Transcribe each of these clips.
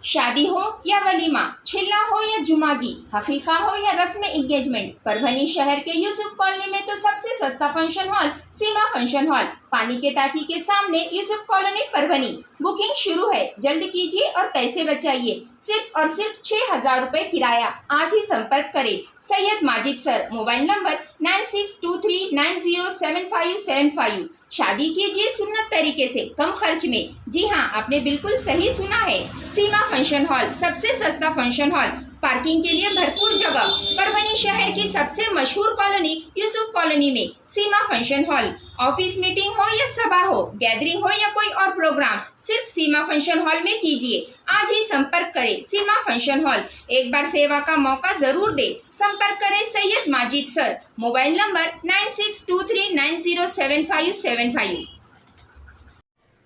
शादी हो या वलीमा, छिल्ला हो या जुमागी, हकीका हो या रस्म एंगेजमेंट, परभनी शहर के यूसुफ कॉलोनी में तो सबसे सस्ता फंक्शन हॉल सीमा फंक्शन हॉल, पानी के टाकी के सामने, यूसुफ कॉलोनी परभनी। बुकिंग शुरू है, जल्द कीजिए और पैसे बचाइए। सिर्फ और सिर्फ 6,000 रुपए किराया। आज ही संपर्क करें Syed Majid sir. Mobile number 9623907575। शादी कीजिए सुन्नत तरीके से, कम खर्च में। जी हाँ, आपने बिल्कुल सही सुना है। सीमा फंक्शन हॉल, सबसे सस्ता फंक्शन हॉल, पार्किंग के लिए भरपूर जगह। परभनी शहर की सबसे मशहूर कॉलोनी यूसुफ कॉलोनी में सीमा फंक्शन हॉल। ऑफिस मीटिंग हो या सभा हो, गैदरिंग हो या कोई और प्रोग्राम, सिर्फ सीमा फंक्शन हॉल में कीजिए। आज ही संपर्क करें सीमा फंक्शन हॉल। एक बार सेवा का मौका जरूर दे। संपर्क करें Syed Majid sir. Mobile number 9623907575।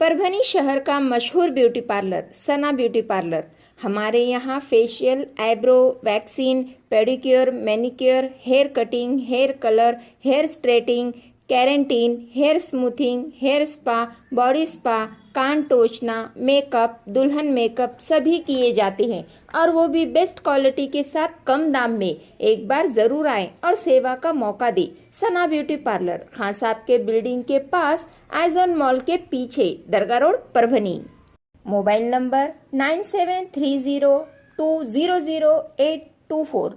Parbhani शहर का मशहूर beauty parlour Sana beauty parlour. हमारे यहाँ facial, eyebrow, waxing, pedicure, manicure, hair cutting, hair colour, hair straightening, keratin, hair smoothing, hair spa, body spa, कान टोचना, मेकअप, दुल्हन मेकअप सभी किए जाते हैं, और वो भी बेस्ट क्वालिटी के साथ कम दाम में। एक बार ज़रूर आएं और सेवा का मौका दें। सना ब्यूटी पार्लर, खान साहब के बिल्डिंग के पास, आइजॉन मॉल के पीछे, Dargah road, Parbhani. Mobile number 9730200824।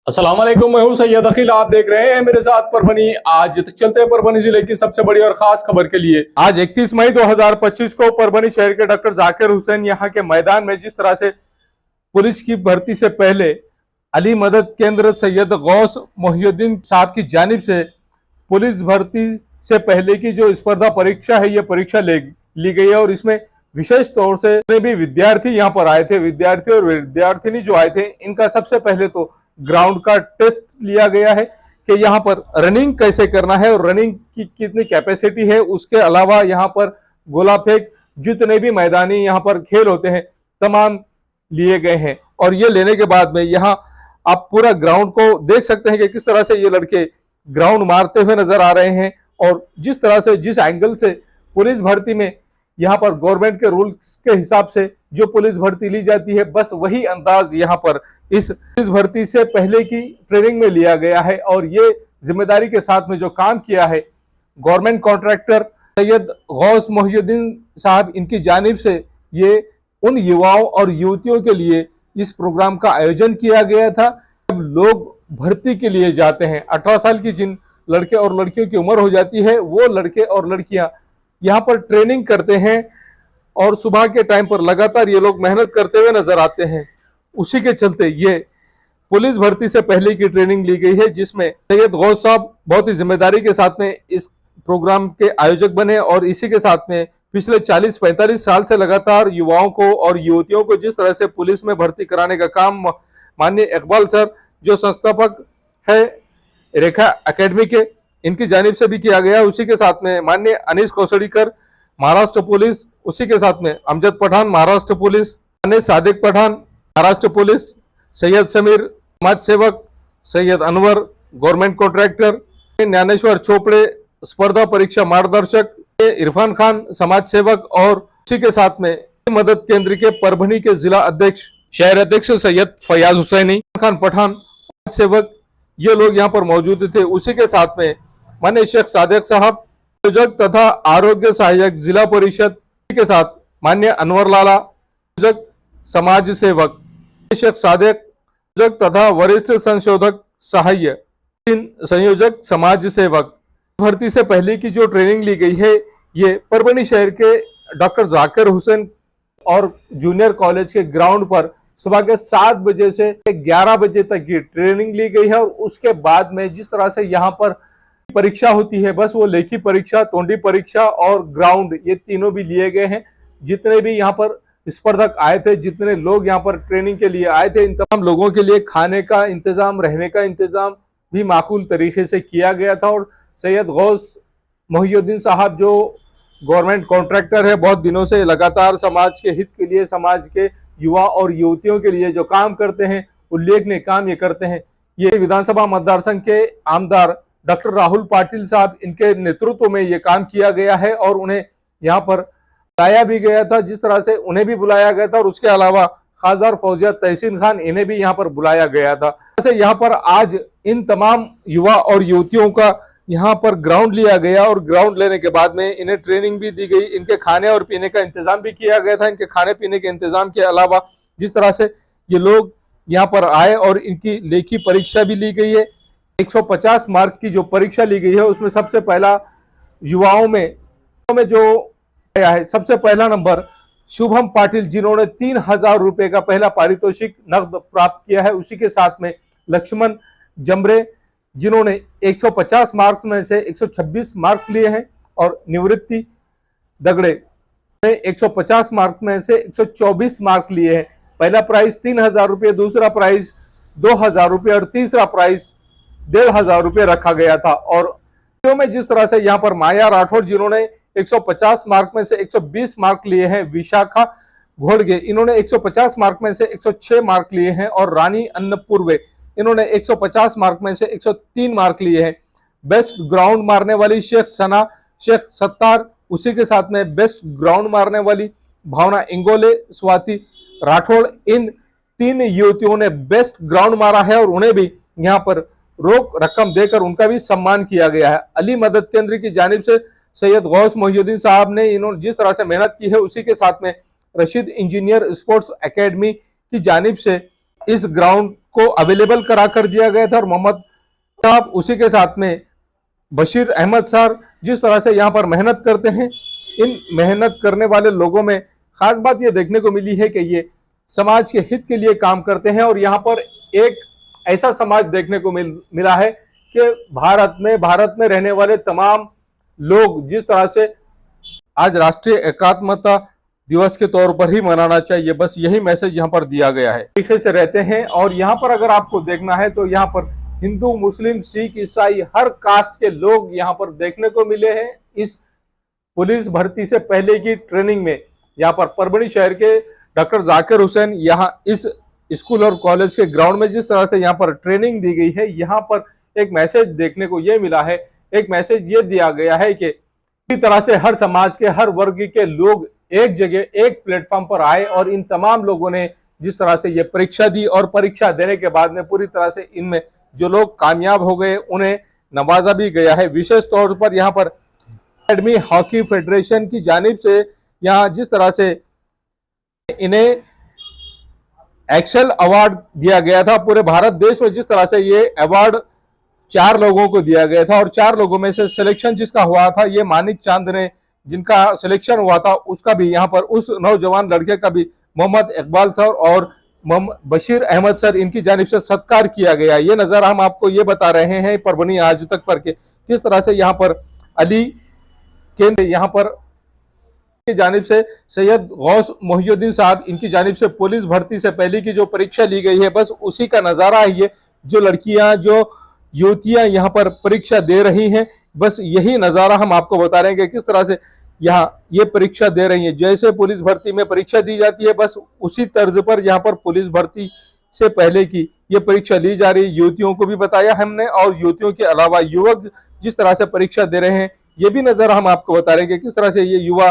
अस्सलाम वालेकुम, मैं हूं सैयद अखिल। आप देख रहे हैं मेरे साथ परभनी। आज चलते हैं परभनी जिले की सबसे बड़ी और खास खबर के लिए। आज 31 मई 2025 को परभनी शहर के डॉक्टर जाकिर हुसैन यहाँ के मैदान में जिस तरह से पुलिस की भर्ती से पहले अली मदद केंद्र सैयद गौस मोहिउद्दीन साहब की जानिब से पुलिस भर्ती से पहले की जो स्पर्धा परीक्षा है, ये परीक्षा ली गई है, और इसमें विशेष तौर से भी विद्यार्थी यहाँ पर आए थे। विद्यार्थी और विद्यार्थिनी जो आए थे, इनका सबसे पहले तो ग्राउंड का टेस्ट लिया गया है कि यहाँ पर रनिंग कैसे करना है और रनिंग की कितनी कैपेसिटी है। उसके अलावा यहाँ पर गोला फेंक, जितने भी मैदानी यहाँ पर खेल होते हैं, तमाम लिए गए हैं। और ये लेने के बाद में यहाँ आप पूरा ग्राउंड को देख सकते हैं कि किस तरह से ये लड़के ग्राउंड मारते हुए नजर आ रहे हैं, और जिस तरह से, जिस एंगल से पुलिस भर्ती में यहाँ पर गवर्नमेंट के रूल्स के हिसाब से जो पुलिस भर्ती ली जाती है, बस वही अंदाज यहाँ पर इस पुलिस भर्ती से पहले की ट्रेनिंग में लिया गया है। और ये जिम्मेदारी के साथ में जो काम किया है गवर्नमेंट कॉन्ट्रैक्टर सैयद गौस मोहिउद्दीन साहब, इनकी जानिब से ये उन युवाओं और युवतियों के लिए इस प्रोग्राम का आयोजन किया गया था। जब लोग भर्ती के लिए जाते हैं, 18 साल की जिन लड़के और लड़कियों की उम्र हो जाती है, वो लड़के और लड़कियां यहाँ पर ट्रेनिंग करते हैं, और सुबह के टाइम पर लगातार ये लोग मेहनत करते हुए नजर आते हैं। उसी के चलते ये पुलिस भर्ती से पहले की ट्रेनिंग ली गई है, जिसमें सैयद गौस साहब बहुत ही जिम्मेदारी के साथ में इस प्रोग्राम के आयोजक बने। और इसी के साथ में पिछले 40-45 साल से लगातार युवाओं को और युवतियों को जिस तरह से पुलिस में भर्ती कराने का काम माननीय इकबाल सर, जो संस्थापक है रेखा एकेडमी के, इनकी जानिब से भी किया गया। उसी के साथ में माननीय अनीस कौसड़ीकर महाराष्ट्र पुलिस, उसी के साथ में अमजद पठान महाराष्ट्र पुलिस, माननीय सादिक पठान महाराष्ट्र पुलिस, सैयद समीर समाज सेवक, सैयद अनवर गवर्नमेंट कॉन्ट्रैक्टर, ज्ञानेश्वर चोपड़े स्पर्धा परीक्षा मार्गदर्शक, इरफान खान समाज सेवक, और उसी के साथ में मदद केंद्र के परभनी के जिला अध्यक्ष, शहर अध्यक्ष सैयद फयाज हुसैनी खान पठान सेवक, ये लोग यहाँ पर मौजूद थे। उसी के साथ में माननीय शेख सादिक साहब आयोजक तथा आरोग्य सहायक जिला परिषद के साथ माननीय अनवर लाला आयोजक समाज सेवक, शेख सादिक आयोजक तथा वरिष्ठ संशोधक सहाय्य संयोजक समाज सेवक। भर्ती से पहले की जो ट्रेनिंग ली गई है, ये परभनी शहर के डॉक्टर जाकिर हुसैन और जूनियर कॉलेज के ग्राउंड पर सुबह के 7 बजे से 11 बजे तक की ट्रेनिंग ली गई है। और उसके बाद में जिस तरह से यहाँ पर परीक्षा होती है, बस वो लेखी परीक्षा, तोंडी परीक्षा और ग्राउंड, ये तीनों भी लिए गए हैं। जितने भी यहाँ पर स्पर्धक आए थे, जितने लोग यहाँ पर ट्रेनिंग के लिए आए थे, इन तमाम लोगों के लिए खाने का इंतजाम, रहने का इंतजाम भी माकूल तरीके से किया गया था। और सैयद गौस मोहिउद्दीन साहब जो गवर्नमेंट कॉन्ट्रैक्टर है, बहुत दिनों से लगातार समाज के हित के लिए, समाज के युवा और युवतियों के लिए जो काम करते हैं, उल्लेखनीय काम ये करते हैं। ये विधानसभा मतदार संघ के आमदार डॉक्टर राहुल पाटिल साहब, इनके नेतृत्व में ये काम किया गया है, और उन्हें यहाँ पर बुलाया भी गया था, जिस तरह से उन्हें भी बुलाया गया था और उसके अलावा खासदार फौजिया तहसीन खान इन्हें भी यहाँ पर बुलाया गया था। जैसे यहाँ पर आज इन तमाम युवा और युवतियों का यहाँ पर ग्राउंड लिया गया और ग्राउंड लेने के बाद में इन्हें ट्रेनिंग भी दी गई, इनके खाने और पीने का इंतजाम भी किया गया था। इनके खाने पीने के इंतजाम के अलावा जिस तरह से ये लोग यहाँ पर आए और इनकी लेखी परीक्षा भी ली गई है। 150 मार्क की जो परीक्षा ली गई है उसमें सबसे पहला युवाओं में जो आया है, सबसे पहला नंबर शुभम पाटिल, जिन्होंने 3000 रुपए का पहला पारितोषिक नकद प्राप्त किया है। उसी के साथ में लक्ष्मण जमरे, जिन्होंने 150 मार्क्स में से 126 मार्क लिए हैं, और निवृत्ति दगड़े ने 150 मार्क में से 124 मार्क लिए हैं। पहला प्राइज 3000 रुपये, दूसरा प्राइज 2000 रुपये और तीसरा प्राइज 1500 रुपये रखा गया था। और में जिस तरह से यहाँ पर माया राठौड़, जिन्होंने 150 मार्क में से 120 मार्क लिए हैं। विशाखा घोड़गे, इन्होंने 150 मार्क में से 106 मार्क लिए हैं। और रानी अन्नपूर्वे, इन्होंने 150 मार्क में से 103 मार्क लिए हैं। बेस्ट ग्राउंड मारने वाली शेख सना शेख सत्तार, उसी के साथ में बेस्ट ग्राउंड मारने वाली भावना इंगोले स्वाति राठौड़, इन 3 युवतियों ने बेस्ट ग्राउंड मारा है और उन्हें भी यहाँ पर रोक रकम देकर उनका भी सम्मान किया गया है। अली मदद केंद्र की जानिब से सैयद गौस मोहिउद्दीन साहब ने इन्होंने जिस तरह से मेहनत की है, उसी के साथ में रशीद इंजीनियर स्पोर्ट्स एकेडमी की जानिब से इस ग्राउंड को अवेलेबल करा कर दिया गया था। और मोहम्मद साहब, उसी के साथ में बशीर अहमद सर, जिस तरह से यहाँ पर मेहनत करते हैं। इन मेहनत करने वाले लोगों में खास बात यह देखने को मिली है कि ये समाज के हित के लिए काम करते हैं। और यहाँ पर एक ऐसा समाज देखने को मिला है कि भारत में रहने वाले तमाम लोग जिस तरह से आज राष्ट्रीय एकात्मता दिवस के तौर पर ही मनाना चाहिए, बस यही मैसेज यहाँ पर दिया गया है। तरीके से रहते हैं। और यहाँ पर अगर आपको देखना है तो यहाँ पर हिंदू, मुस्लिम, सिख, ईसाई, हर कास्ट के लोग यहाँ पर देखने को मिले हैं। इस पुलिस भर्ती से पहले की ट्रेनिंग में यहाँ पर परभणी शहर के डॉक्टर जाकिर हुसैन यहाँ इस स्कूल और कॉलेज के ग्राउंड में जिस तरह से यहाँ पर ट्रेनिंग दी गई है, यहाँ पर एक मैसेज देखने को ये मिला है। एक मैसेज ये दिया गया है कि इसी तरह से हर समाज के, हर वर्ग के लोग एक जगह, एक प्लेटफॉर्म पर आए और इन तमाम लोगों ने जिस तरह से ये परीक्षा दी और परीक्षा देने के बाद में पूरी तरह से इनमें जो लोग कामयाब हो गए उन्हें नवाजा भी गया है। विशेष तौर पर यहाँ पर अकेडमी हॉकी फेडरेशन की जानिब से यहाँ जिस तरह से इन्हें एक्सेल अवार्ड दिया गया था। पूरे भारत देश में जिस तरह से ये अवार्ड 4 लोगों को दिया गया था और 4 लोगों में से सिलेक्शन जिसका हुआ था, ये मानिक चांद ने, जिनका सिलेक्शन हुआ था, उसका भी यहाँ पर उस नौजवान लड़के का भी मोहम्मद इकबाल सर और बशीर अहमद सर, इनकी जानिब से सत्कार किया गया। ये नज़ारा हम आपको ये बता रहे हैं परभणी आज तक पर के किस तरह से यहाँ पर अली केंद्र, यहाँ पर की जानिब से सैयद गौस मोहिउद्दीन साहब, इनकी जानिब से पुलिस भर्ती से पहले की जो परीक्षा ली गई है, बस उसी का नज़ारा है। ये जो लड़कियां, जो युवतियां यहाँ पर परीक्षा दे रही हैं, बस यही नज़ारा हम आपको बता रहे हैं कि किस तरह से यहाँ ये परीक्षा दे रही हैं। जैसे पुलिस भर्ती में परीक्षा दी जाती है, बस उसी तर्ज पर यहाँ पर पुलिस भर्ती से पहले की ये परीक्षा ली जा रही है। युवतियों को भी बताया हमने, और युवतियों के अलावा युवक जिस तरह से परीक्षा दे रहे हैं, ये भी नज़ारा हम आपको बता रहे हैं कि किस तरह से ये युवा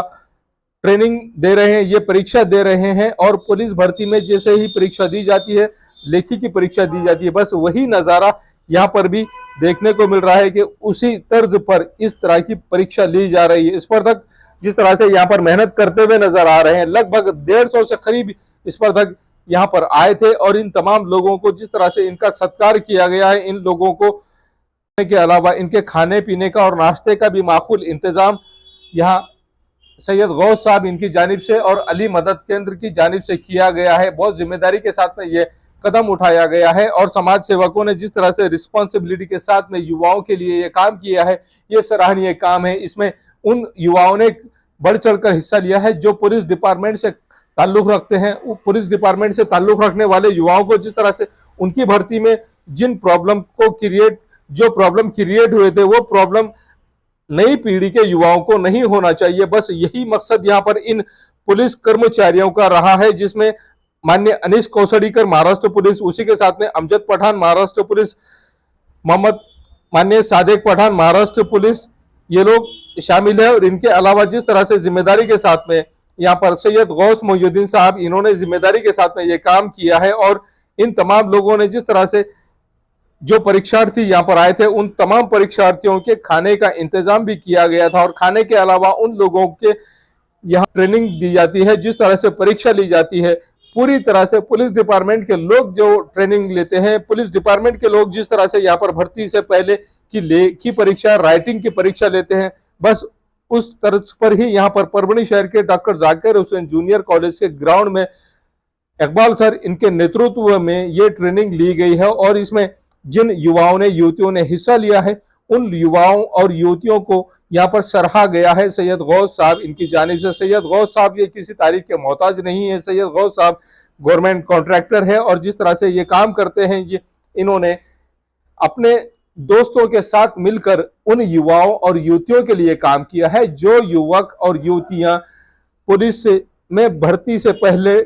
ट्रेनिंग दे रहे हैं, ये परीक्षा दे रहे हैं। और पुलिस भर्ती में जैसे ही परीक्षा दी जाती है, लेखी की परीक्षा दी जाती है, बस वही नज़ारा यहाँ पर भी देखने को मिल रहा है कि उसी तर्ज पर इस तरह की परीक्षा ली जा रही है। स्पर्धक जिस तरह से यहाँ पर मेहनत करते हुए नजर आ रहे हैं, लगभग 150 से करीब स्पर्धक यहाँ पर आए थे और इन तमाम लोगों को जिस तरह से इनका सत्कार किया गया है, इन लोगों को के अलावा इनके खाने पीने का और नाश्ते का भी माकूल इंतजाम यहाँ सैयद गौस साहब इनकी जानिब से और अली मदद केंद्र की जानिब से किया गया है। बहुत जिम्मेदारी के साथ में ये कदम उठाया गया है और समाज सेवकों ने जिस तरह से रिस्पॉन्सिबिलिटी के साथ में युवाओं के लिए ये काम किया है, ये सराहनीय काम है। इसमें उन युवाओं ने बढ़ चढ़कर हिस्सा लिया है जो पुलिस डिपार्टमेंट से ताल्लुक रखते हैं। पुलिस डिपार्टमेंट से ताल्लुक रखने वाले युवाओं को जिस तरह से उनकी भर्ती में जिन प्रॉब्लम को क्रिएट हुए थे, वो प्रॉब्लम नई पीढ़ी के युवाओं को नहीं होना चाहिए। बस यही मकसद यहाँ पर इन पुलिस कर्मचारियों का रहा है, जिसमें माननीय अनीश कौसड़ीकर महाराष्ट्र पुलिस, उसी के साथ में अमजद पठान महाराष्ट्र पुलिस, माननीय सादेक पठान महाराष्ट्र पुलिस, ये लोग शामिल है। और इनके अलावा जिस तरह से जिम्मेदारी के साथ में यहाँ पर सैयद गौस मोहिउद्दीन साहब, इन्होंने जिम्मेदारी के साथ में ये काम किया है। और इन तमाम लोगों ने जिस तरह से जो परीक्षार्थी यहाँ पर आए थे, उन तमाम परीक्षार्थियों के खाने का इंतजाम भी किया गया था। और खाने के अलावा उन लोगों के यहाँ ट्रेनिंग दी जाती है, जिस तरह से परीक्षा ली जाती है, पूरी तरह से पुलिस डिपार्टमेंट के लोग जो ट्रेनिंग लेते हैं, पुलिस डिपार्टमेंट के लोग जिस तरह से यहाँ पर भर्ती से पहले की परीक्षा, राइटिंग की परीक्षा लेते हैं, बस उस तर्ज पर ही यहाँ पर परभणी शहर के doctor Zakir Hussain junior college के ग्राउंड में इकबाल सर इनके नेतृत्व में ये ट्रेनिंग ली गई है। और इसमें जिन युवाओं ने, युवतियों ने हिस्सा लिया है, उन युवाओं और युवतियों को यहाँ पर सराहा गया है सैयद गौस साहब इनकी जानिब से। सैयद गौस साहब ये किसी तारीफ के मोहताज नहीं है। सैयद गौस साहब गवर्नमेंट कॉन्ट्रैक्टर है और जिस तरह से ये काम करते हैं, ये इन्होंने अपने दोस्तों के साथ मिलकर उन युवाओं और युवतियों के लिए काम किया है। जो युवक और युवतियां पुलिस में भर्ती से पहले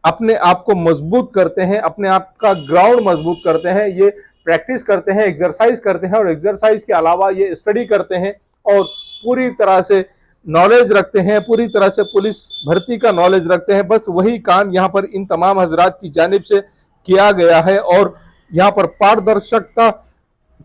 अपने आप को मजबूत करते हैं, अपने आप का ग्राउंड मजबूत करते हैं, ये प्रैक्टिस करते हैं, एक्सरसाइज करते हैं और एक्सरसाइज के अलावा ये स्टडी करते हैं और पूरी तरह से नॉलेज रखते हैं, पूरी तरह से पुलिस भर्ती का नॉलेज रखते हैं। बस वही काम यहाँ पर इन तमाम हजरात की जानिब से किया गया है और यहाँ पर पारदर्शिता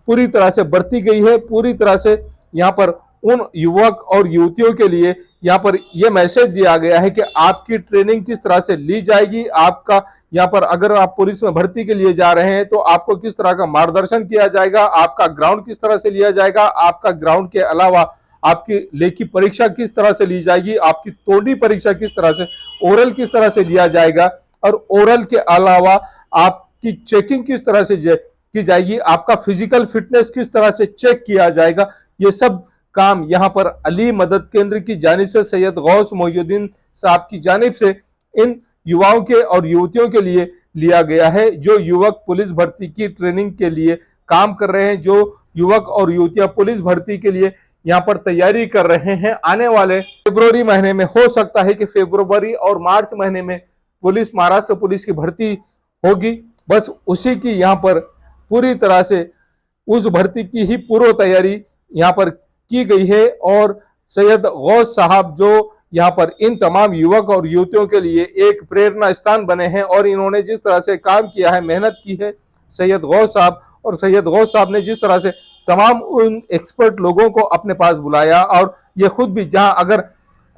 पूरी तरह से बरती गई है। पूरी तरह से यहाँ पर उन युवक और युवतियों के लिए यहाँ पर यह मैसेज दिया गया है कि आपकी ट्रेनिंग किस तरह से ली जाएगी, आपका यहाँ पर अगर आप पुलिस में भर्ती के लिए जा रहे हैं तो आपको किस तरह का मार्गदर्शन किया जाएगा, आपका ग्राउंड किस तरह से लिया जाएगा, आपका ग्राउंड के अलावा आपकी लेखी परीक्षा किस तरह से ली जाएगी, आपकी तोंडी परीक्षा किस तरह से, ओरल किस तरह से लिया जाएगा और ओरल के अलावा आपकी चेकिंग किस तरह से की जाएगी, आपका फिजिकल फिटनेस किस तरह से चेक किया जाएगा। ये सब काम यहाँ पर अली मदद केंद्र की जानिब से सैयद गौस मोहिउद्दीन साहब की जानिब से इन युवाओं के और युवतियों के लिए लिया गया है। जो युवक पुलिस भर्ती की ट्रेनिंग के लिए काम कर रहे हैं, जो युवक और युवतियां पुलिस भर्ती के लिए यहाँ पर तैयारी कर रहे हैं, आने वाले फरवरी महीने में हो सकता है कि फरवरी और मार्च महीने में पुलिस, महाराष्ट्र पुलिस की भर्ती होगी। बस उसी की यहाँ पर पूरी तरह से उस भर्ती की ही पूर्व तैयारी यहाँ पर की गई है। और सैयद गौस साहब जो यहाँ पर इन तमाम युवक और युवतियों के लिए एक प्रेरणा स्थान बने हैं और इन्होंने जिस तरह से काम किया है, मेहनत की है सैयद गौस साहब, और सैयद गौस साहब ने जिस तरह से तमाम उन एक्सपर्ट लोगों को अपने पास बुलाया और ये खुद भी जहां अगर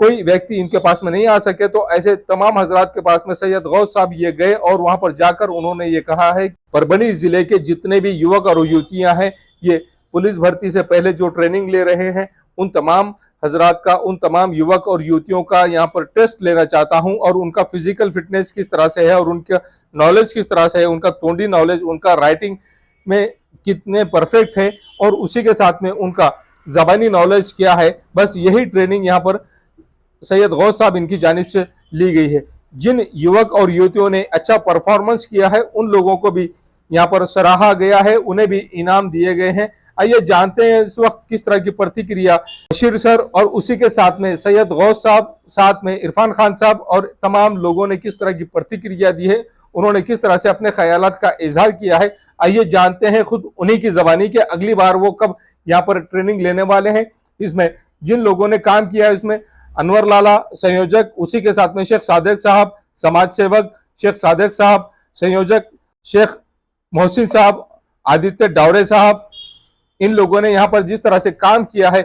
कोई व्यक्ति इनके पास में नहीं आ सके तो ऐसे तमाम हजरात के पास में सैयद गौस साहब ये गए और वहां पर जाकर उन्होंने ये कहा है परभणी जिले के जितने भी युवक और युवतियां हैं, ये पुलिस भर्ती से पहले जो ट्रेनिंग ले रहे हैं, उन तमाम हजरात का, उन तमाम युवक और युवतियों का यहाँ पर टेस्ट लेना चाहता हूं और उनका फिजिकल फिटनेस किस तरह से है और उनका नॉलेज किस तरह से है, उनका तोंडी नॉलेज, उनका राइटिंग में कितने परफेक्ट है और उसी के साथ में उनका जबानी नॉलेज क्या है। बस यही ट्रेनिंग यहाँ पर सैयद गौस साहब इनकी जानिब से ली गई है। जिन युवक और युवतियों ने अच्छा परफॉर्मेंस किया है उन लोगों को भी यहाँ पर सराहा गया है, उन्हें भी इनाम दिए गए हैं। आइए जानते हैं इस वक्त किस तरह की प्रतिक्रिया बशीर सर और उसी के साथ में सैयद गौस साहब, साथ में इरफान खान साहब और तमाम लोगों ने किस तरह की प्रतिक्रिया दी है, उन्होंने किस तरह से अपने ख्यालात का इजहार किया है। आइए जानते हैं खुद उन्हीं की जबानी के अगली बार वो कब यहाँ पर ट्रेनिंग लेने वाले हैं। इसमें जिन लोगों ने काम किया है उसमें अनवर लाला संयोजक, उसी के साथ में शेख सादिक साहब समाज सेवक, शेख सादिक साहब संयोजक, शेख मोहसिन साहब, आदित्य डावरे साहब, इन लोगों ने यहाँ पर जिस तरह से काम किया है,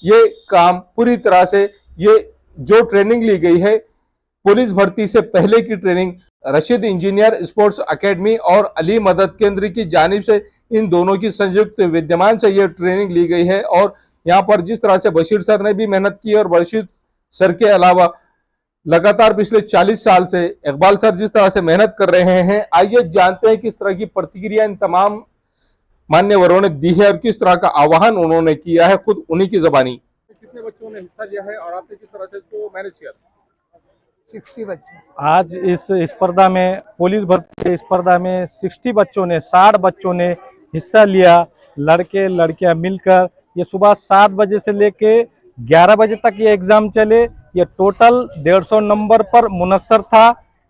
ये काम पूरी तरह से ये जो ट्रेनिंग ली गई है पुलिस भर्ती से पहले की training Rashid engineer sports academy और अली मदद केंद्र की जानिब से इन दोनों की संयुक्त विद्यमान से ये ट्रेनिंग ली गई है। और यहाँ पर जिस तरह से बशीर सर ने भी मेहनत की और बशीर सर के अलावा लगातार पिछले 40 साल से इकबाल सर जिस तरह से मेहनत कर रहे हैं, आइए जानते हैं किस तरह की प्रतिक्रिया इन तमाम मान्यवरों ने दी है और किस तरह का आह्वान उन्होंने किया है खुद उन्हीं की जबानी। कितने बच्चों ने हिस्सा लिया है और आपने किस तरह से इसको मैनेज किया? 60 बच्चे। आज इस स्पर्धा में, पुलिस भर्ती की स्पर्धा में 60 बच्चों ने, 60 बच्चों ने हिस्सा लिया। लड़के लड़कियां मिलकर ये सुबह 7 बजे से लेके 11 बजे तक ये एग्ज़ाम चले। ये टोटल 150 नंबर पर मुनस्सर था,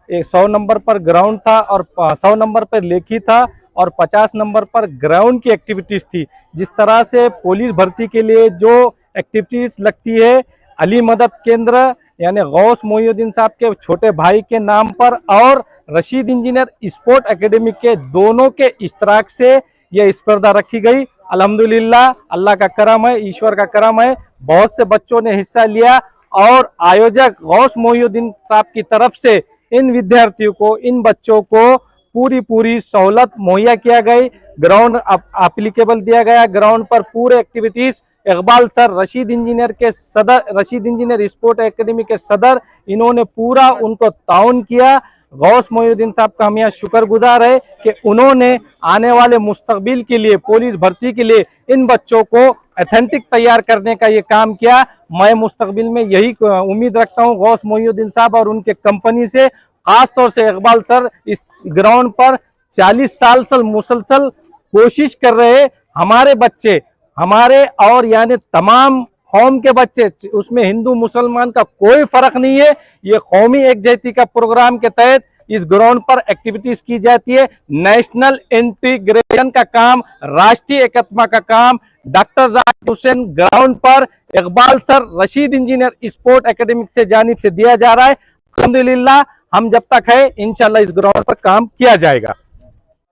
100 नंबर पर ग्राउंड था और 100 नंबर पर लेखी था और 50 नंबर पर ग्राउंड की एक्टिविटीज़ थी। जिस तरह से पुलिस भर्ती के लिए जो एक्टिविटीज़ लगती है अली मदद केंद्र यानी गौस मोहिउद्दीन साहब के छोटे भाई के नाम पर और रशीद इंजीनियर स्पोर्ट एकेडमी के दोनों के इश्तराक से यह स्पर्धा रखी गई। अल्हम्दुलिल्लाह, अल्लाह का करम है, ईश्वर का करम है, बहुत से बच्चों ने हिस्सा लिया और आयोजक गौस मोहिउद्दीन साहब की तरफ से इन विद्यार्थियों को, इन बच्चों को पूरी सहूलत मुहैया किया गई। ग्राउंड एप्लीकेबल दिया गया, ग्राउंड पर पूरे activities. Iqbal sir Rashid engineer के सदर, रशीद इंजीनियर स्पोर्ट एकेडमी के सदर, इन्होंने पूरा उनको ताउन किया। गौस मोहिउद्दीन साहब का हम यहाँ शुक्रगुजार है कि उन्होंने आने वाले मुस्तकबिल के लिए, पुलिस भर्ती के लिए इन बच्चों को ऑथेंटिक तैयार करने का ये काम किया। मैं मुस्तकबिल में यही उम्मीद रखता हूँ गौस मोहिउद्दीन साहब और उनके कंपनी से, खास तौर से इकबाल सर इस ग्राउंड पर 40 साल से मुसलसल कोशिश कर रहे। हमारे बच्चे, हमारे और यानी तमाम कौम के बच्चे, उसमें हिंदू मुसलमान का कोई फर्क नहीं है। ये कौमी एकजहती का प्रोग्राम के तहत इस ग्राउंड पर एक्टिविटीज की जाती है। नेशनल इंटीग्रेशन का काम, राष्ट्रीय एकत्मा का काम डॉक्टर जाकिर हुसैन ग्राउंड पर Iqbal sir Rashid engineer sport academy से जानिब से दिया जा रहा है। अल्हम्दुलिल्लाह, हम जब तक है इंशाल्लाह इस ग्राउंड पर काम किया जाएगा।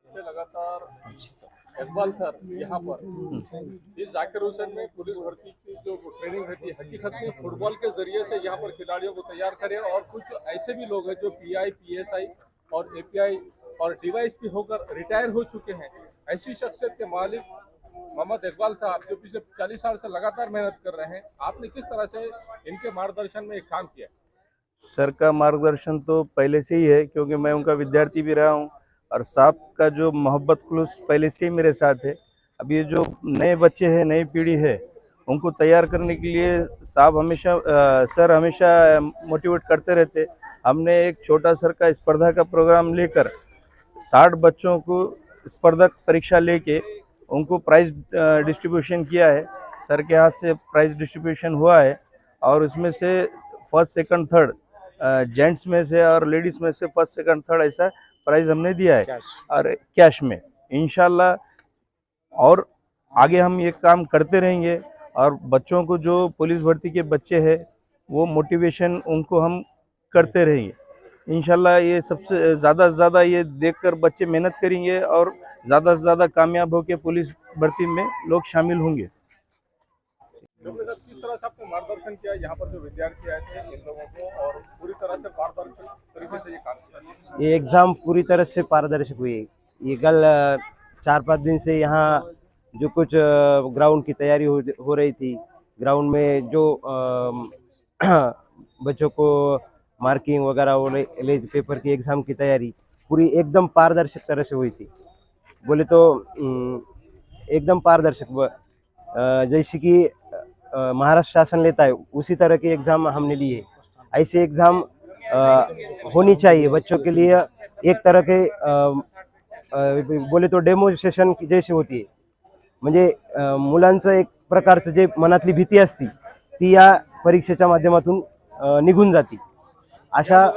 लगातार इकबाल सर यहाँ पर इस जाकिर हुसैन में पुलिस भर्ती की जो ट्रेनिंग रहती है, हकीकत में फुटबॉल के जरिए से यहाँ पर खिलाड़ियों को तैयार करें। और कुछ ऐसे भी लोग हैं जो PI, PSI और API और DYSP होकर रिटायर हो चुके हैं। ऐसी शख्सियत के मालिक मोहम्मद इकबाल साहब जो पिछले 40 साल से लगातार मेहनत कर रहे हैं, आपने किस तरह से इनके मार्गदर्शन में एक काम किया? सर का मार्गदर्शन तो पहले से ही है, क्योंकि मैं उनका विद्यार्थी भी रहा हूं और साहब का जो मोहब्बत खुलूस पहले से ही मेरे साथ है। अब ये जो नए बच्चे हैं, नई पीढ़ी है, उनको तैयार करने के लिए साहब हमेशा सर हमेशा मोटिवेट करते रहते। हमने एक छोटा सर का स्पर्धा का प्रोग्राम लेकर 60 बच्चों को स्पर्धा परीक्षा लेके उनको प्राइज डिस्ट्रीब्यूशन किया है। सर के हाथ से प्राइज डिस्ट्रीब्यूशन हुआ है और उसमें से फर्स्ट, सेकंड, थर्ड, जेंट्स में से और लेडीज़ में से फर्स्ट, सेकंड, थर्ड ऐसा प्राइज हमने दिया है और कैश में। इंशाल्लाह और आगे हम ये काम करते रहेंगे और बच्चों को, जो पुलिस भर्ती के बच्चे हैं, वो मोटिवेशन उनको हम करते रहेंगे। इंशाल्लाह ये सबसे ज़्यादा से ज़्यादा ये देखकर बच्चे मेहनत करेंगे और ज़्यादा से ज़्यादा कामयाब होकर पुलिस भर्ती में लोग शामिल होंगे। किस तरह से आपने मार्गदर्शन किया यहाँ पर जो विद्यार्थी आए थे इन लोगों को, और पूरी तरह से पारदर्शी तरीके से ये काम किया? ये एग्ज़ाम पूरी तरह से पारदर्शक हुई। ये कल 4-5 दिन से यहाँ जो कुछ ग्राउंड की तैयारी हो रही थी, ग्राउंड में जो बच्चों को मार्किंग वगैरह हो रही थी, पेपर की एग्ज़ाम की तैयारी पूरी एकदम पारदर्शक तरह से हुई थी। बोले तो एकदम पारदर्शक, जैसे कि महाराष्ट्र शासन लेता है उसी तरह की एग्ज़ाम हमने ली है। ऐसे एग्ज़ाम होनी चाहिए बच्चों के लिए, एक तरह के बोले तो डेमोन्स्ट्रेशन जैसे होती है। म्हणजे मुलांचं एक प्रकारचं जे मनातली भीती असती ती या परीक्षेच्या माध्यमातून निघून जाती। अशा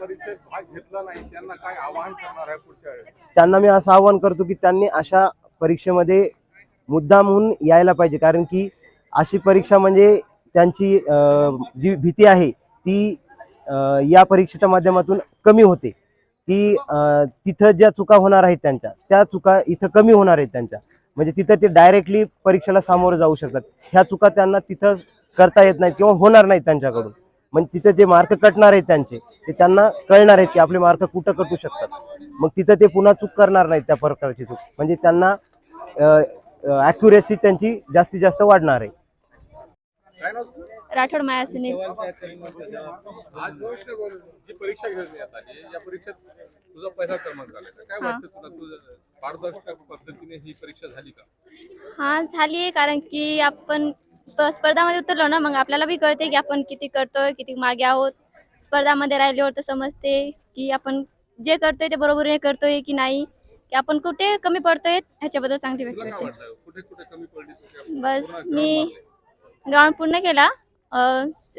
परीक्षेत भाग घेतला नाही त्यांना काय आवाहन करणार आहे पुढच्या वेळेस? त्यांना मी असं आवाहन करतो की त्यांनी अशा परीक्षेमध्ये मुद्दामहून यायला पाहिजे, कारण की अशी परीक्षा म्हणजे त्यांची जी भीती आहे ती या परीक्षेच्या माध्यमातून कमी होते, की तिथं ज्या चुका होणार आहेत त्यांच्या त्या चुका इथं कमी होणार आहेत त्यांच्या, म्हणजे तिथं ते डायरेक्टली परीक्षेला सामोरं जाऊ शकतात। ह्या चुका त्यांना तिथं करता येत नाहीत किंवा होणार नाहीत त्यांच्याकडून। म्हणजे तिथं जे मार्क कटणार आहेत त्यांचे ते त्यांना कळणार आहेत की आपले मार्क कुठं कटू शकतात, मग तिथं ते पुन्हा चूक करणार नाहीत त्या प्रकारची चूक, म्हणजे त्यांना ॲक्युरेसी त्यांची जास्तीत जास्त वाढणार आहे। राठोड माया सुनील। आज जी परीक्षा घेण्यात आली, या परीक्षेत तुझा पहिला क्रमांक आला, काय वाटतं तुला? तुझं पारदर्शक पद्धतीने ही परीक्षा झाली का? हाँ झाली आहे, कारण की आपण स्पर्धामध्ये उतरलो ना, मग आपल्याला भी कळते की आपण किती करतोय, किती मागे आहोत। स्पर्धामध्ये राहिल्यावर तर समजते की आपण जे करतोय ते बरोबरीने करतोय की नाही, की आपण कुठे कमी पडतोय ह्याच्याबद्दल चांगली तुला काय वाटते। वाटतं कुठे कुठे कमी पडली? बस मी ग्राउंड पूर्ण केला,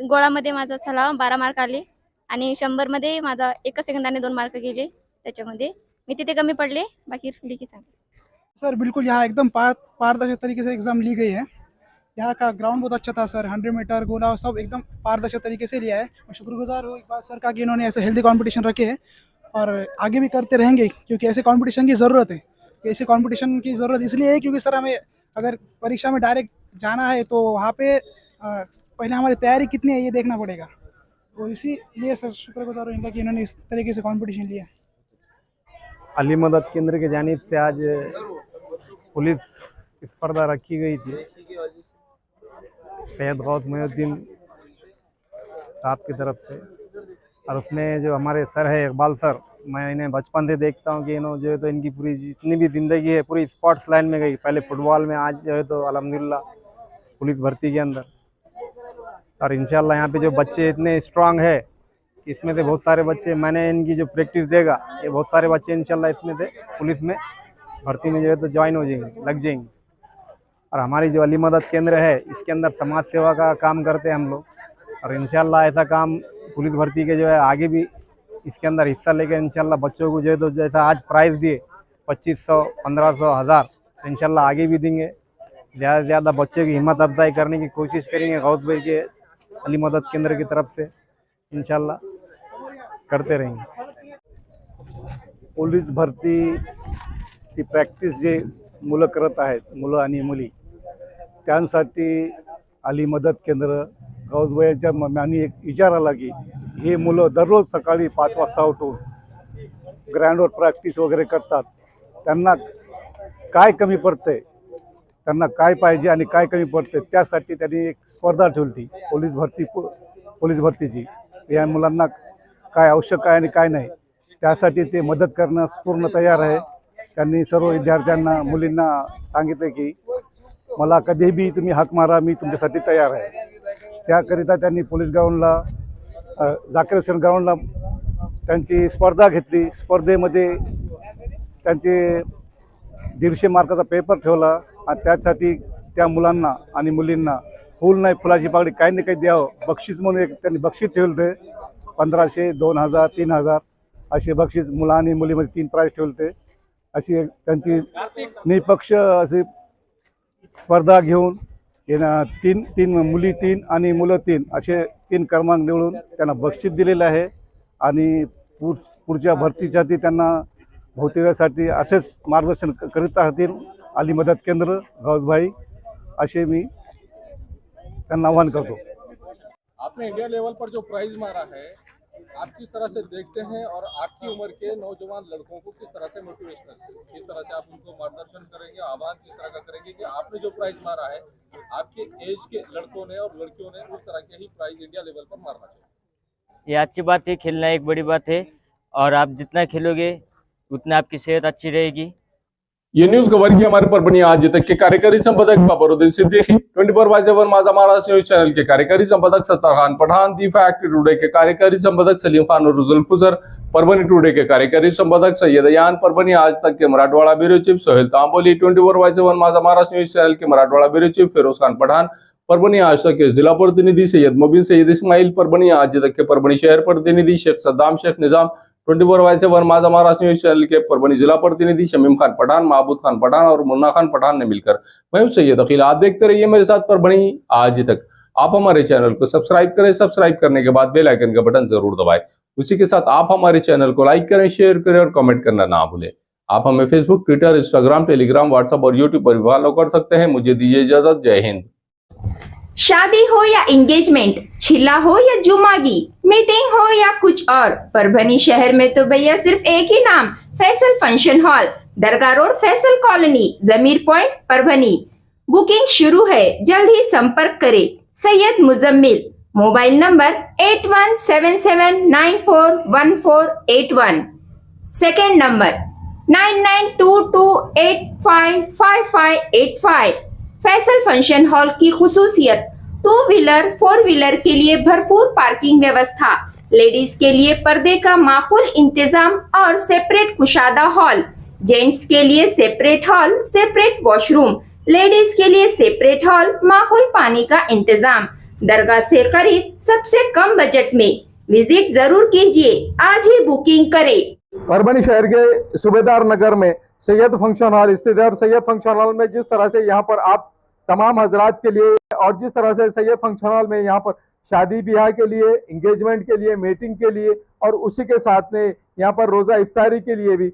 गोळामध्ये माझा झाला 12 मार्क आले आणि 100 मध्ये माझा 1 सेकंदाने 2 मार्क गेले, त्याच्यामध्ये मी तिथे कमी पडले, बाकी लिखी चांगली। सर बिल्कुल यहाँ एकदम पारदर्शक तरीके से एग्ज़ाम ली गई है। यहाँ का ग्राउंड बहुत अच्छा था सर, 100 मीटर गोला सब एकदम पारदर्शी तरीके से लिया है। मैं शुक्रगुजार हूँ एक बार सर का कि इन्होंने ऐसे हेल्दी कंपटीशन रखे हैं और आगे भी करते रहेंगे, क्योंकि ऐसे कंपटीशन की ज़रूरत है। ऐसे कंपटीशन की ज़रूरत इसलिए है क्योंकि सर हमें अगर परीक्षा में डायरेक्ट जाना है तो वहाँ पे पहले हमारी तैयारी कितनी है ये देखना पड़ेगा। तो इसीलिए सर शुक्रगुजार हूँ इनका कि इन्होंने इस तरीके से कंपटीशन लिया। अली मदद केंद्र की जानिब से आज पुलिस स्पर्धा रखी गई थी सैयद गौस मोहिउद्दीन साहब की तरफ से, और उसमें जो हमारे सर है इकबाल सर, मैं इन्हें बचपन से देखता हूँ कि इन्होंने जो है तो इनकी पूरी जितनी भी ज़िंदगी है पूरी स्पोर्ट्स लाइन में गई, पहले फुटबॉल में, आज जो है तो अल्हम्दुलिल्लाह पुलिस भर्ती के अंदर। और इंशाल्लाह यहाँ पे जो बच्चे इतने स्ट्रांग है, इसमें से बहुत सारे बच्चे, मैंने इनकी जो प्रैक्टिस देगा ये बहुत सारे बच्चे इंशाल्लाह इसमें से पुलिस में भर्ती में जो है तो ज्वाइन हो जाएंगे, लग जाएंगे। और हमारी जो अली मदद केंद्र है इसके अंदर समाज सेवा का काम करते हैं हम लोग, और इंशाल्लाह ऐसा काम पुलिस भर्ती के जो है आगे भी इसके अंदर हिस्सा लेकर इंशाल्लाह बच्चों को जो है तो जैसा आज प्राइज़ दिए 2500, 1500, 1000, तो इंशाल्लाह आगे भी देंगे। ज़्यादा से ज़्यादा बच्चों की हिम्मत अफजाई करने की कोशिश करेंगे गौस भाई के अली मदद केंद्र की तरफ से, इंशाल्लाह करते रहेंगे। पोलीस भरतीची प्रॅक्टिस जे मुलं करत आहेत, मुलं आणि मुली, त्यांसाठी अली मदत केंद्र गौसभाईच्या मनाने एक विचार आला की हे मुलं दररोज सकाळी 5 वाजता उठून ग्राउंडवर प्रॅक्टिस वगैरे करतात, त्यांना काय कमी पडते, त्यांना काय पाहिजे आणि काय कमी पडते, त्यासाठी त्यांनी एक स्पर्धा ठेवली पोलीस भरतीची। या मुलांना काय आवश्यक आहे आणि काय नाही त्यासाठी ते मदत करण्यास पूर्ण तयार आहे। त्यांनी सर्व विद्यार्थ्यांना, मुलींना सांगितले की मला कधीही भी तुम्ही हाक मारा, मी तुमच्यासाठी तयार आहे। त्याकरिता त्यांनी पोलीस ग्राउंडला, जाकीर हुसेन ग्राउंडला त्यांची स्पर्धा घेतली। स्पर्धेमध्ये त्यांचे 150 मार्काचा पेपर ठेवला आणि त्यासाठी त्या मुलांना आणि मुलींना फूल नाही फुलाची पाकळी काही ना काही द्यावं बक्षीस म्हणून एक त्यांनी बक्षीस ठेवले। 1500, 2000, 3000 असे बक्षीस मुला आणि मुलीमध्ये 3 प्राइज ठेवले। अशी त्यांची निष्पक्ष अशी स्पर्धा घेऊन तीन मुली 3 आणि मुलं 3 असे 3 क्रमांक निवडून त्यांना बक्षीस दिलेले आहे। आणि पुढच्या भरतीसाठी त्यांना भौतिकासाठी असेच मार्गदर्शन करीत राहतील अली मदत केंद्र गौसभाई, असे मी त्यांना आवाहन करतो। आपने इंडिया लेवल पर जो प्राइज मारा है, आप किस तरह से देखते हैं और आपकी उम्र के नौजवान लड़कों को किस तरह से मोटिवेशन, किस तरह से आप उनको मार्गदर्शन करेंगे, आह्वान किस तरह का करेंगे कि आपने जो प्राइज मारा है आपके एज के लड़कों ने और लड़कियों ने उस तरह के ही प्राइज इंडिया लेवल पर मारना चाहिए? ये अच्छी बात है, खेलना एक बड़ी बात है, और आप जितना खेलोगे उतना आपकी सेहत अच्छी रहेगी। ये न्यूज कवर की हमारे परभणी आज तक के कार्यकारी संपादक बाबरुद्दीन सिद्दीकी, 24/7 माझा महाराष्ट्र न्यूज चैनल के कार्यकारी संपादक Sattar Khan Pathan, the fact today के कार्यकारी संपादक सलीम खान और जुल्फुजर, परभणी टुडे के कार्यकारी संपादक सैयद यान, परभणी आज तक के मराठवाड़ा ब्यूरो चीफ सोहेल तांबोली, 24/7 माझा महाराष्ट्र न्यूज चैनल के मराठवाड़ा ब्यूरो चीफ फिरोज खान पठान, परभणी आज तक के जिला प्रतिनिधि सैयद मुबीन सैयद इस्माइल, परभणी आज तक के परभणी शहर प्रतिनिधि शेख सद्दाम शेख निजाम, 24/7 माझा महाराष्ट्र न्यूज चैनल के परभणी जिला प्रतिनिधि शमीम खान पठान, महबूद खान पठान और मुन्ना खान पठान ने मिलकर मैं हूं सैयद अखिल। आप देखते रहिए मेरे साथ परभणी आज तक। आप हमारे चैनल को सब्सक्राइब करें, सब्सक्राइब करने के बाद बेल आइकन का बटन जरूर दबाएं। उसी के साथ आप हमारे चैनल को लाइक करें, शेयर करें और कमेंट करना ना भूलें। आप हमें Facebook, Twitter, Instagram, Telegram, WhatsApp और यूट्यूब पर भी फॉलो कर सकते हैं। मुझे दीजिए इजाजत। जय हिंद। शादी हो या एंगेजमेंट, छिला हो या जुमागी, मीटिंग हो या कुछ और, परभणी शहर में तो भैया सिर्फ एक ही नाम, फैसल फंक्शन हॉल, दरगाह रोड, फैसल कॉलोनी, जमीर पॉइंट, परभणी। बुकिंग शुरू है, जल्द ही संपर्क करें। Syed Muzammil, mobile number 8177941481, second number 9922855585। Faisal function hall की खुसूसियत, 2 व्हीलर 4 व्हीलर के लिए भरपूर पार्किंग व्यवस्था, लेडीज के लिए पर्दे का माकूल इंतजाम और सेपरेट कुशादा हॉल, जेंट्स के लिए separate hall, separate washroom, ladies के लिए सेपरेट हॉल, माकूल पानी का इंतजाम, दरगाह से करीब, सबसे कम बजट में। विजिट जरूर कीजिए, आज ही बुकिंग करें। परभणी शहर के सूबेदार नगर में सैयद फंक्शन हॉल स्थित है और सैयद फंक्शन हॉल में जिस तरह से यहाँ पर आप तमाम हजरात के लिए। और जिस तरह से सैयद फंक्शन हॉल में यहाँ पर शादी ब्याह के लिए, इंगेजमेंट के लिए, मीटिंग के लिए और उसी के साथ में यहाँ पर रोज़ा इफ्तारी के लिए भी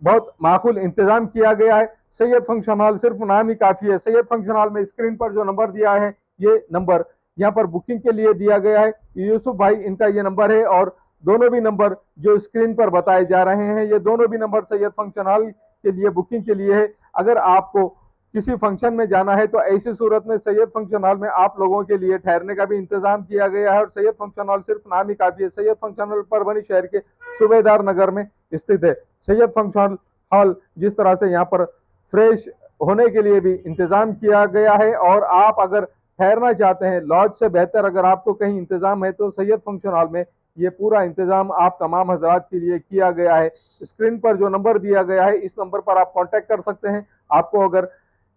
बहुत माकूल इंतजाम किया गया है। सैयद फंक्शन हॉल सिर्फ नाम ही काफ़ी है। सैयद फंक्शन हॉल में स्क्रीन पर जो नंबर दिया है, ये नंबर यहाँ पर बुकिंग के लिए दिया गया है। यूसुफ भाई इनका ये नंबर है और दोनों भी नंबर जो स्क्रीन पर बताए जा रहे हैं, ये दोनों भी नंबर सैयद फंक्शन हॉल के लिए बुकिंग के लिए है। अगर आपको किसी फंक्शन में जाना है तो ऐसी सूरत में सैयद फंक्शन हॉल में आप लोगों के लिए ठहरने का भी इंतजाम किया गया है। और सैयद फंक्शन हॉल सिर्फ नाम ही काफ़ी है। सैयद फंक्शन हॉल परभनी शहर के सूबेदार नगर में स्थित है। सैयद फंक्शन हॉल जिस तरह से यहाँ पर फ्रेश होने के लिए भी इंतजाम किया गया है। और आप अगर ठहरना चाहते हैं, लॉज से बेहतर अगर आपको कहीं इंतजाम है तो सैयद फंक्शन हॉल में ये पूरा इंतजाम आप तमाम हजरात के लिए किया गया है। स्क्रीन पर जो नंबर दिया गया है, इस नंबर पर आप कांटेक्ट कर सकते हैं। आपको अगर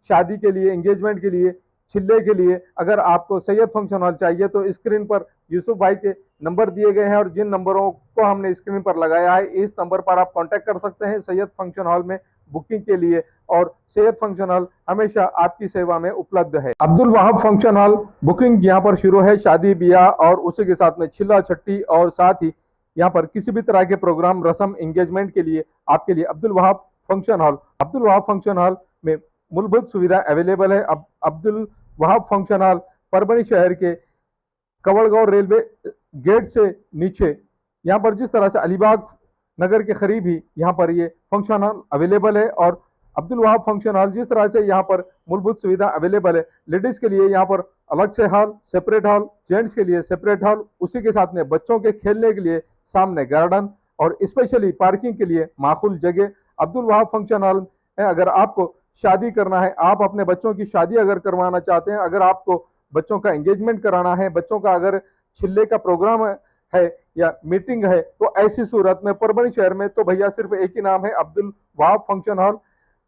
शादी के लिए, एंगेजमेंट के लिए, छिल्ले के लिए अगर आपको सैयद फंक्शन हॉल चाहिए तो स्क्रीन पर यूसुफ भाई के नंबर दिए गए हैं और जिन नंबरों को हमने स्क्रीन पर लगाया है, इस नंबर पर आप कांटेक्ट कर सकते हैं सैयद फंक्शन हॉल में बुकिंग के लिए। और सैयद फंक्शन हॉल हमेशा आपकी सेवा में उपलब्ध है। Abdul Wahab function hall booking यहाँ पर शुरू है। शादी ब्याह और उसी के साथ में छिल्ला छट्टी और साथ ही यहाँ पर किसी भी तरह के प्रोग्राम, रस्म, एंगेजमेंट के लिए आपके लिए अब्दुल वहाब फंक्शन हॉल में मूलभूत सुविधा अवेलेबल है। अब अब्दुल वहाब फंक्शन हॉल परभनी शहर के कवड़गांव रेलवे गेट से नीचे, यहाँ पर जिस तरह से अलीबाग नगर के करीब ही यहाँ पर ये फंक्शन हॉल अवेलेबल है। और अब्दुल वहाब फंक्शन हॉल जिस तरह से यहाँ पर मूलभूत सुविधा अवेलेबल है, लेडीज के लिए यहाँ पर अलग से हॉल, सेपरेट हॉल, जेंट्स के लिए सेपरेट हॉल, उसी के साथ में बच्चों के खेलने के लिए सामने गार्डन और स्पेशली पार्किंग के लिए माकूल जगह अब्दुल वहाब फंक्शन हॉल है। अगर आपको शादी करना है, आप अपने बच्चों की शादी अगर करवाना चाहते हैं, अगर आपको बच्चों का एंगेजमेंट कराना है, बच्चों का अगर छिल्ले का प्रोग्राम है या मीटिंग है, तो ऐसी सूरत में परभनी शहर में तो भैया सिर्फ एक ही नाम है, अब्दुल वहाब फंक्शन हॉल,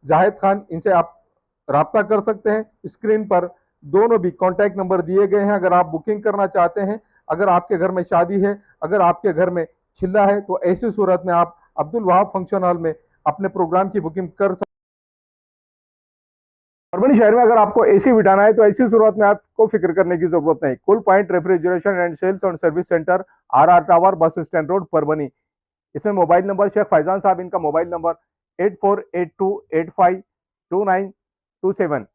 जाहिद खान। इनसे आप राब्ता कर सकते हैं। स्क्रीन पर दोनों भी कॉन्टैक्ट नंबर दिए गए हैं। अगर आप बुकिंग करना चाहते हैं, अगर आपके घर में शादी है, अगर आपके घर में छिल्ला है, तो ऐसी सूरत में आप अब्दुल वहाब फंक्शन हॉल में अपने प्रोग्राम की बुकिंग कर सकते हैं। परभनी शहर में अगर आपको एसी बिठाना है तो ऐसी सूरत में आपको फिक्र करने की जरूरत नहीं। Cool point refrigeration and sales और service centre, RR tower, bus stand road, Parbhani. इसमें मोबाइल नंबर शेख फैजान साहब, इनका मोबाइल नंबर 8482852927।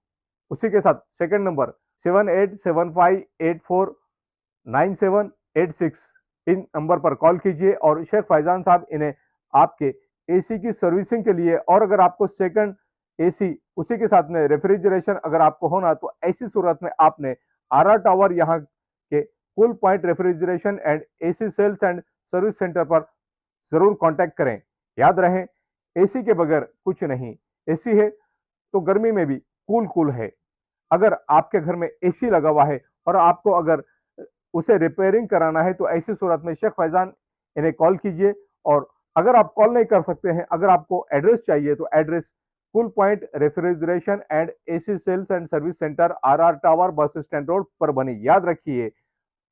उसी के साथ सेकंड नंबर 7875849786। इन नंबर पर कॉल कीजिए और शेख फैजान साहब इन्हें आपके एसी की सर्विसिंग के लिए, और अगर आपको सेकंड एसी उसी के साथ में रेफ्रिजरेशन अगर आपको होना, तो ऐसी सूरत में आपने RR टावर यहाँ के cool point refrigeration and AC sales and service centre पर जरूर कांटेक्ट करें। याद रहे, एसी के बगैर कुछ नहीं। एसी है तो गर्मी में भी कूल है। अगर आपके घर में एसी लगा हुआ है और आपको अगर उसे रिपेयरिंग कराना है, तो ऐसी सूरत में शेख फैजान इन्हें कॉल कीजिए। और अगर आप कॉल नहीं कर सकते हैं, अगर आपको एड्रेस चाहिए, तो address cool point refrigeration and AC sales and service centre, RR tower, bus stand road, Parbhani. याद रखिए,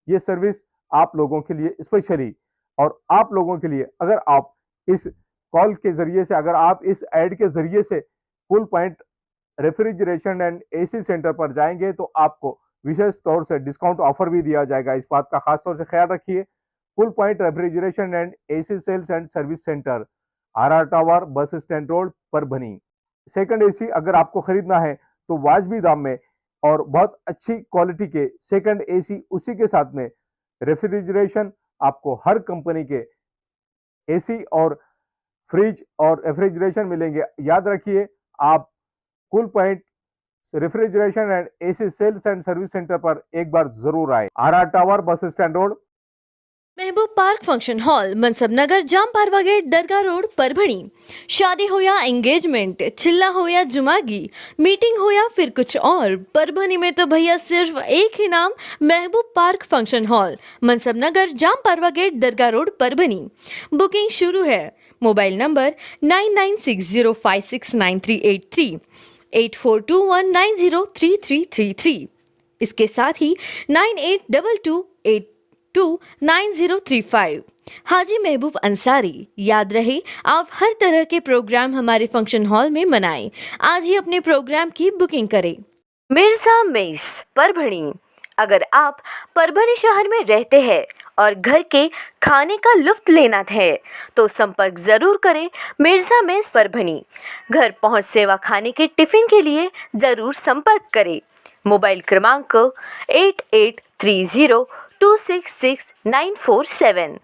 ये सर्विस आप लोगों के लिए स्पेशली, और आप लोगों के लिए अगर आप इस कॉल के जरिए से, अगर आप इस ऐड के जरिए से cool point refrigeration and AC centre पर जाएंगे, तो आपको विशेष तौर से डिस्काउंट ऑफर भी दिया जाएगा। इस बात का खास तौर से ख्याल रखिए। Cool point refrigeration and AC sales and service centre, RR tower, bus stand road, Parbhani. Second AC अगर आपको खरीदना है तो वाजबी दाम में और बहुत अच्छी क्वालिटी के सेकंड एसी, उसी के साथ में रेफ्रिजरेशन, आपको हर कंपनी के एसी और फ्रिज और रेफ्रिजरेशन मिलेंगे। याद रखिए, आप cool point refrigeration and AC sales and service centre पर एक बार जरूर आए। RR tower, bus stand road, Mehboob park function hall, Mansab Nagar, Jam Parwa gate, Dargah road, Parbhani. शादी हो या एंगेजमेंट, छिल्ला हो या जुमागी, मीटिंग हो या फिर कुछ और, परभणी में तो भैया सिर्फ एक ही नाम, महबूब park function hall, Mansab Nagar, Jam Parwa gate, Dargah road, Parbhani. Booking शुरू है। Mobile number 9960569383, 8421903333। इसके साथ ही 9822829035। हाजी महबूब अंसारी। याद रहे, आप हर तरह के प्रोग्राम हमारे फंक्शन हॉल में मनाएं। आज ही अपने प्रोग्राम की बुकिंग करें। मिर्जा मेस परभणी। अगर आप परभणी शहर में रहते हैं और घर के खाने का लुत्फ लेना है तो संपर्क जरूर करें मिर्जा मेस परभणी। घर पहुंच सेवा खाने के टिफिन के लिए जरूर संपर्क करें। मोबाइल क्रमांक 8830266947।